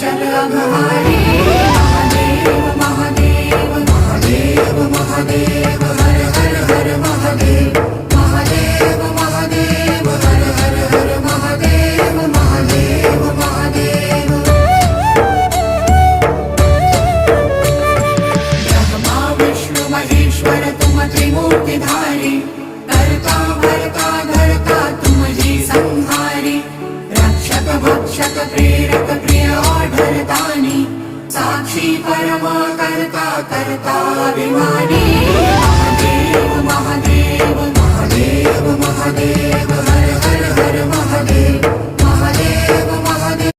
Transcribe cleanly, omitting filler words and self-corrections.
चल अघहारी महादेव महादेव महादेव महादेव हर हर हर महादेव महादेव महादेव हर हर हर महादेव महादेव महादेव ब्रह्मा विष्णु महेश्वर तुम त्रिमूर्तिधारी करता भरता धरता तुम जी संहारी रक्षक भक्षक प्रेरक प्रिय आढरतानी साक्षी परम करता करता अभिमानी महादेव महादेव महादेव महादेव हर हर हर महादेव